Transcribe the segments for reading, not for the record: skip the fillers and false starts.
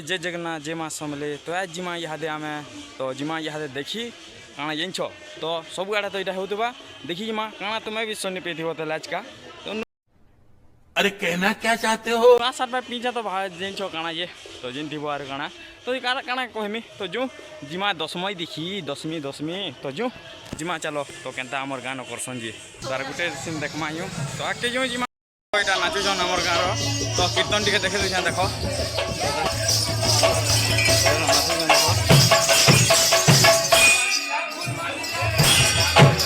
जय जगन्नाथ जय माँ समले तो आज जिमा इहादे आमे तो जिमा इहादे देखी काना जानिछ तो सब आड़े तो यहाँ होता देखी जिमा काना तुम्हें भी सुनी पे थी आज का तो अरे कहना क्या चाहते हो? 5-7 बार पीछा तो भाई जानिछ काना ये तो जिन थी बार काना तो ये काना काना कहमी तो जो जिमा दशमी देखी दशमी तो जो जिमा चलो तो केनता आमर गान करसन जी तार गुटे सीन देखमा यूँ तो आके जो जिमा यहाँ नाचुन आमर गाँव तो कीर्तन टी देखे दूसरा देख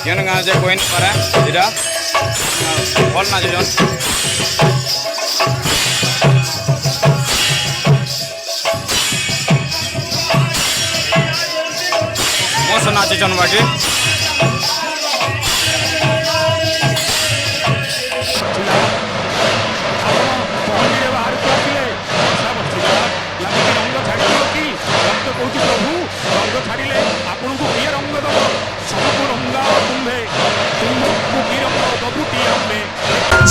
केन गाँव जे कोई पारे इटा भल नाचुन मस्त नाचुन बाकी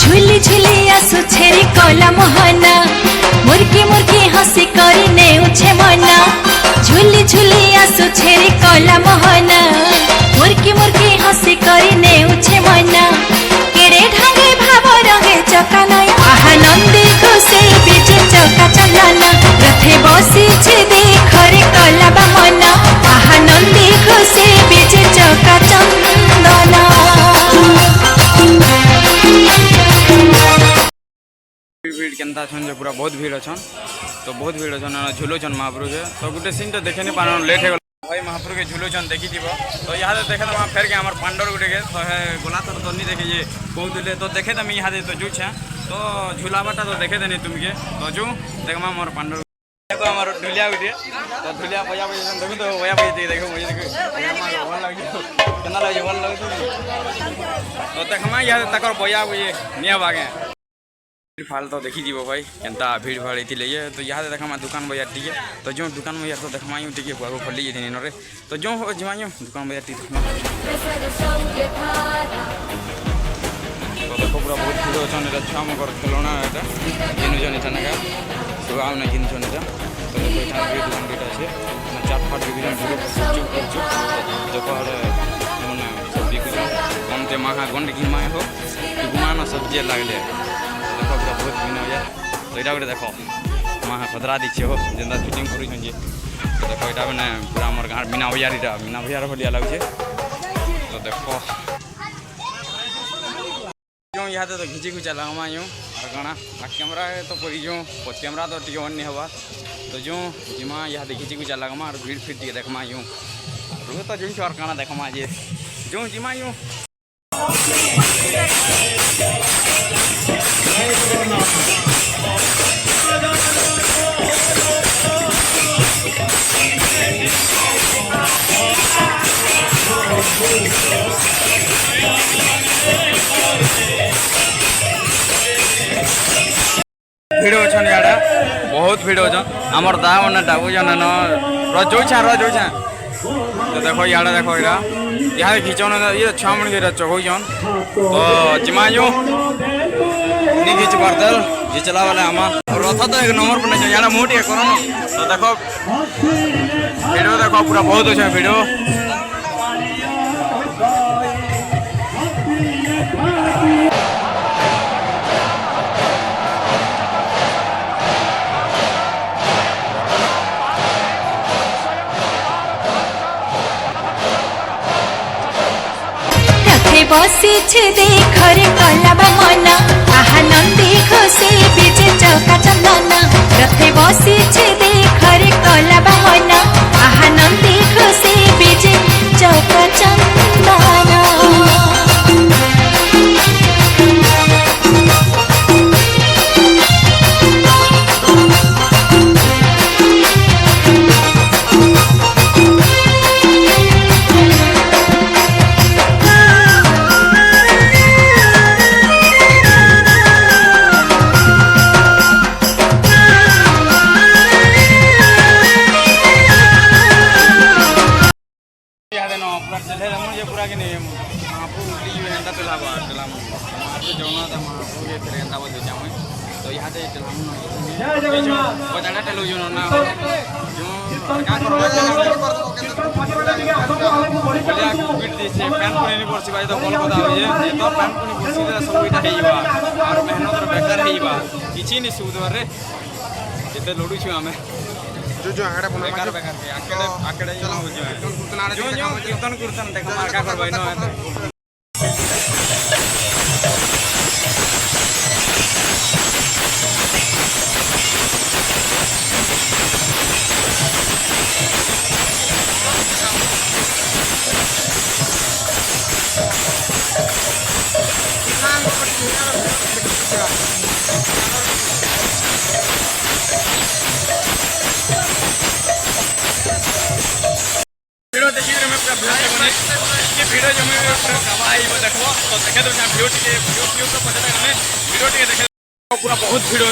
झुली झुली आसु छेरी कला मोहना मुर्की मुर्की हसी करी नेउछे मना झुली झुली आसु छेरी कला मोहना मुर्की मुर्की हसी करी नेउछे मना केड़े ढांगे भाव रंगे चका नया आहा नंदी खुशी बीजे चका चंदना रथे बसी छे देखरे कला बा मना आहा नंदी खुशी बीजे चका चंदना भीड़ केनता छन जे पूरा बहुत भीड़ अछन तो बहुत भीड़ अछन झुलोचन महाप्रभु के तो गुटे सीन तो देखे नहीं पान लेट हो भाई महाप्रभु के झुलोचन देखी जीव तो यहाँ देखे तो फेर के हमार पांडर गुटे के तो गोला तो नहीं देखे ये कहते तो देखे तो यहाँ तो जू छे तो झुलावाटा तो देखे देनी तुमके तो जू देखमा मोर पांडर देखो हमार ढुलिया गुटे तो ढुलिया बजा बजा देखो तो बजा बजा देखो मुझे देखो भल लगे केना लगे भल लगे तो देखमा यहाँ तक बजा बजे निया बागे फाल तो देखी जीव भाई केनता भीड़ भाड़ ये तो यहाँ देखा दुकान बजार टी तो जो दुकान बजार तो देखमा टी बुआ खोली जाती रे तो जो जिमा दुकान बजार टी तो देखो पूरा बहुत भीड़ अच्छा छुआ मगर खेलना यहाँ जिनुजन इतना सुगा ना जिनुजन इटा तो देखो यहाँ दुकान दुटा अच्छे चाट फाट देखो मैंने सब्जी गनते माहा गंडे कि माए हो घुमाना सब्जी लगले देखो पूरा बहुत भिन्न हो जाए तो यहाँ गोटे देख माँ खतरा दीछे हो जेनता फिटिंग कर तो देख यहाँ मैंने पूरा आम गाँव मीना बजार इटा मीना बजार भलिया लगे तो देख जो यहाँ तो घिची घुचा लगमा यूँ और गाना कैमरा तो पड़ी जो कैमरा तो टी ऑन नहीं हवा तो जो जिमा यहाँ घिची घुचा लगमा और भीड़ फिर टी देखमा यूँ रुह तो जो और गाना देखमा जे जो जिमा यूँ भीड़ अच्छन इे बहुत भीड़ अच्छन आमर दा मैंने डाकुन रजोछा तो देखो इे देखो यहाँ घिचन ये छुआ मन के चौकन तो जिमा जो नहीं घिच पारदल घिचला वाले आम रथ तो एक नंबर पर नहीं यहाँ मुँह टे कर तो देखो वीडियो देखो पूरा बहुत अच्छा वीडियो बसी छे देखरे कला बा मना आहा नंदी खुशी बीजे चौका चंदना रथे बसी छे देखरे कला बा मना आहा नंदी खुशी बीजे चौका चंदना का करबो बलिया बीट दिसे पैन पुनी बरसी भाई तो कल कथा हो जे तो पैन पुनी बरसी सब इटा हेइबा और मेहनत रे बेकार हेइबा किछि नि सुदर रे जेते लडू छु हमें जो हेडा बना बेकार बेकार के आकेडे चलो हो जे जो कीर्तन कीर्तन देखो मार का करबै न वीडियो देखि रे मैं पूरा वीडियो बने ये वीडियो जो मैं पूरा कमाई में देखबो तो देखे तो वीडियो तो पता हमें वीडियो टिके देखे पूरा बहुत भीड़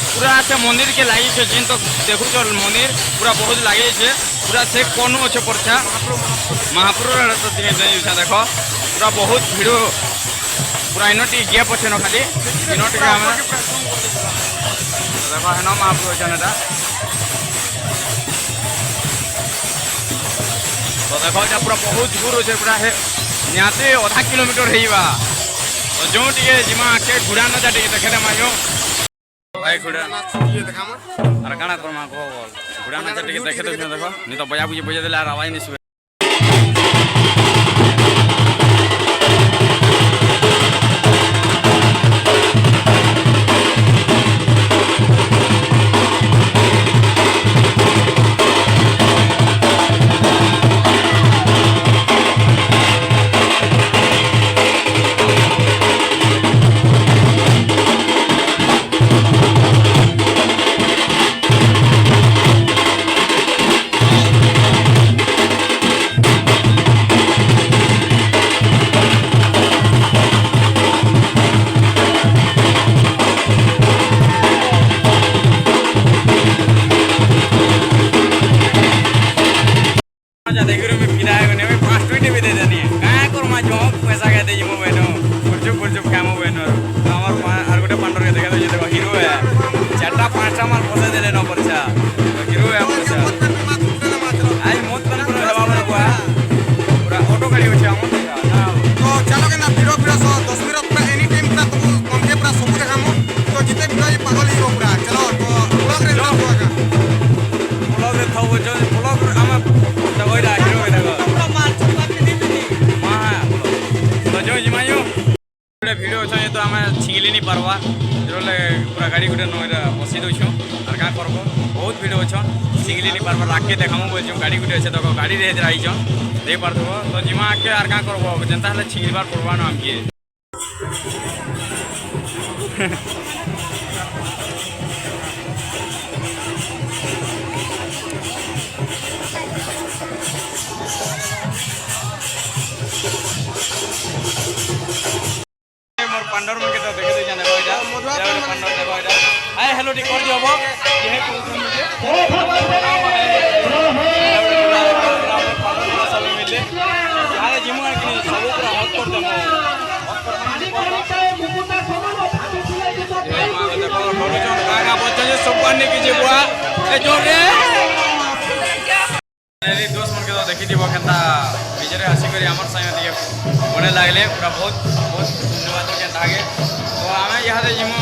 पूरा से मंदिर के लागी छे जिन तो देखु तो मंदिर पूरा बहुत लागे छे पूरा से कोनो छे परछा महाप्रभु तो दिखे देखो पूरा बहुत भीड़ पूरा इनोटी गैप अच्छे न खाली इनोटी का हमें देखो है ना महाप्रभु जनता तो देखो ये पूरा बहुत दूर अच्छे पूरा है निहाते आधा किलोमीटर हेइबा तो जो टिके जिमा के घुड़ा न जा टिके देखे मा जो भाई घुड़ा ये देखा हम अरे काना करमा को घुड़ा न जा टिके देखे तो देखो नहीं तो बजा बुझे बजे देला आवाज नहीं सुबह देखिरो में फिरा है ने 5 ट्वीट भी दे देनी है का करमा जो पैसा के दे जिमो बेनो कुछ कामो बेनो हमर आर गोटे पांडर के देखा देखो हीरो है चारटा पांचटा माल फसे देले न परछा हीरो है परछा आई मत बन पर हवा में हुआ पूरा ऑटो गाड़ी होछ हम तो चलो के ना वीडियो 10 मिनट पूरा एनी टाइम पूरा तुम कम के पूरा सब देखामो तो जिते वीडियो ये पागल ही हो पूरा चलो तो ब्लॉग रे ना होगा ब्लॉग रे थाओ जो ब्लॉग हम दगोइरा हीरो के देखो पूरा मार चुका पिनी हां तो जो जिमायो वीडियो छ ये तो हम छिंगली नहीं परवा जोले पूरा गाड़ी गुटे नोरा बसी दो छु और का करबो बहुत वीडियो छ छिंगली नहीं परवा राख के देखामु बोल छु गाड़ी गुटे छ देखो गाड़ी रे राई छ दे परथबो तो जिमा के और का करबो जनता हले छिंगली बार परवा न हम के मोर पांडर मन के तो देखे दे जाने होइदा यार पांडर देखो इदा हाय हेलो टी कर दियो बो ये है कोन मुझे सब मिले यार जिमर के सब पूरा हक कर दमो ए मां देखो थोड़े जोन गागा बच्चे जे सब पानी की जे बुआ ए जोन रे मेरी दोस्त मन के तो देखि दिबो केता बिजरे आसी करी हमर संग दिए बने लागले पूरा बहुत धन्यवाद के आगे तो हमें यहाँ से जिमो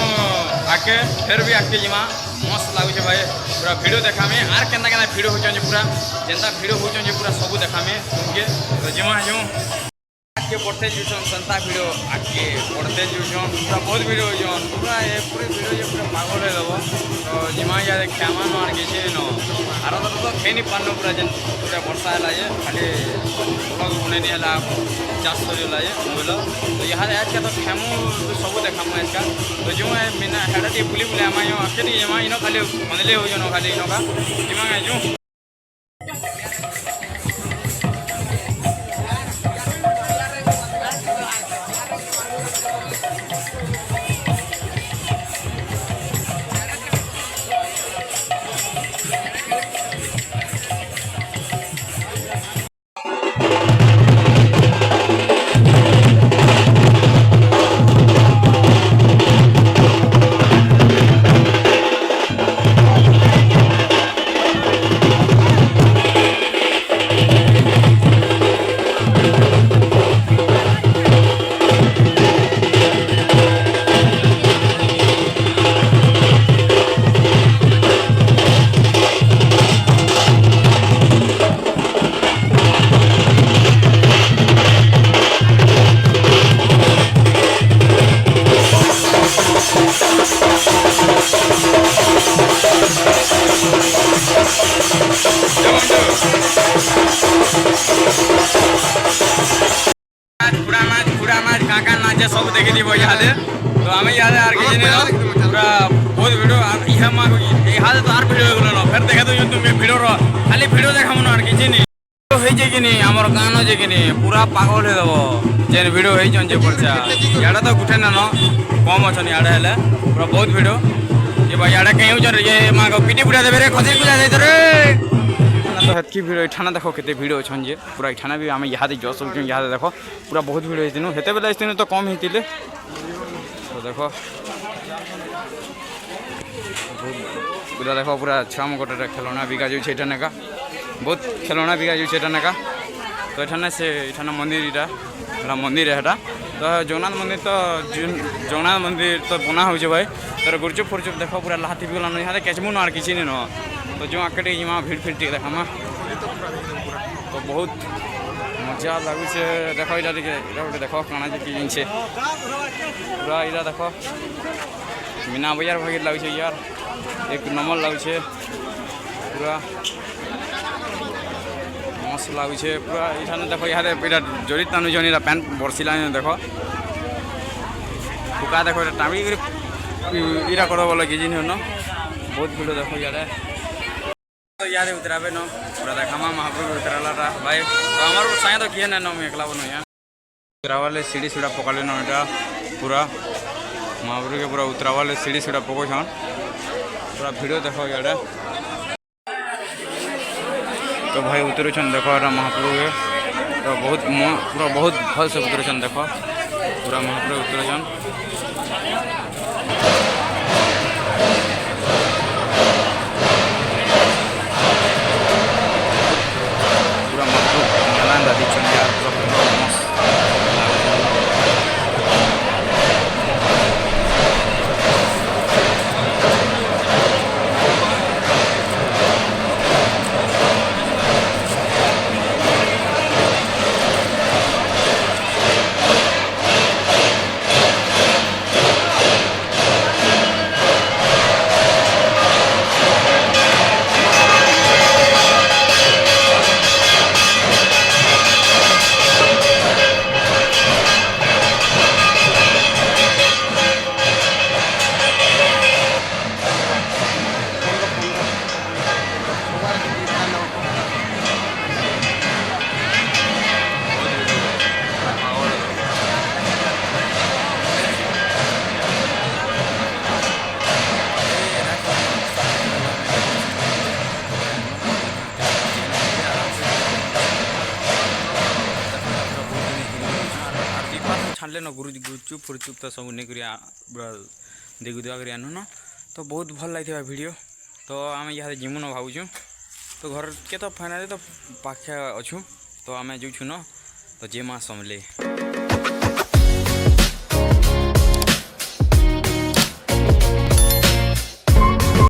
आके फिर भी आके जिमा मस्त लगुचे भाई पूरा वीडियो देखा में आर केना केना वीडियो हो पूरा जेंता वीडियो हो पूरा सब देखा में तुमके तो जिमा जो आके पढ़ते जुछन संता वीडियो आके पढ़ते जुछन पूरा बहुत वीडियो जोन पूरा ये पूरी वीडियो ये पूरा पागल है दबो तो जिमा या खेमा मार के छे न आर तो खेनी पानो पूरा जेन पूरा वर्षा है लाये खाली ब्लॉग बने नहीं हला चाष करियो लाये बोलो तो यहाँ आज का तो खेमु सब देखामु आज का तो जो है बिना हेडा टी बुली बुली आमा यो आके टी जमा इनो खाली मनले हो जनो खाली इनो का जिमा जो ভিডিও দেখাবো না আর কিছু নি হয়েছে কি নি আমার গান আছে কি নি পুরা পাগল হয়ে দেব যেন ভিডিও হয়েছেন যে পড়ছা ইয়াটা তো গুঠে না কম অছন ইয়াড়ে হেলে পুরা বহুত ভিডিও যে ভাই ইয়াড়ে কেউছন রে মা পিটি পুরা দেবে রে খসি পুরা যাইতো রে তো হেতকি ভিডিও এঠানা দেখো কেতে ভিডিও অছন যে পুরা এঠানা বি আমি ইহাদে জস হউছন ইহাদে দেখো পুরা বহুত ভিডিও হইতিনু হেতে বেলা আসতিনু তো কম হইতিলে তো দেখো পুরা দেখো পুরা ছাম গোটা খেলনা বিকা যাচ্ছে এটা নাকা বহুত খেলনা বিকা যাচ্ছে এটা নাকা তো এখানে সে এখানে মন্দির এটা এটা মন্দির এটা তো জগন্নাথ মন্দির তো জগন্নাথ মন্দির তো বনা হচ্ছে ভাই তোর গুরচুপ ফুরচুপ দেখো পুরা লাহাতি বিগলা ইহাতে কেচমু না আর কিছু নি ন তো जो आके जिमा ভিড় ফিড় টিকে দেখামা তো বহুত মজা লাগুছে দেখো এটা দিকে এটা গোটে দেখো কাଣା যে কি জিনিস পুরা এটা দেখো मीना बाजार भागी लगे यार एक नंबर लगे पूरा मस्त लगे पूरा ये देख इधर ये जड़ित तानुजन इरा पैंट बरसिला देख फुका देख टाँगी इरा कर बोले कि न बहुत भिड़ देख इे तो इे उतराबे न पूरा देखामा महाप्रभु उतराला भाई तो हमार साए तो किए ना मैं एकला बनो यहाँ उतरावाले सीढ़ी सीढ़ा पकाले न इटा पूरा महाप्रभु के पूरा उतरावाले सीढ़ी सीढ़ा पकोछन पूरा वीडियो देखो इे तो भाई उतरुछन देखो एटा महाप्रभु के तो बहुत पूरा बहुत भल से उतरुछन देखो पूरा महाप्रभु उतरुछन पूरा महाप्रभु नालंदा दीछन यार पूरा मस्त छाड़ले न गुरुचुप फुरुचुप तो सब नहीं पूरा देखु दुआ कर आनु न तो बहुत भल लगे वीडियो तो आम यहाँ जिमु न भावुँ तो घर के तो फाइनाली तो पाखे अच्छु तो आम जाऊँ न तो जे माँ समले।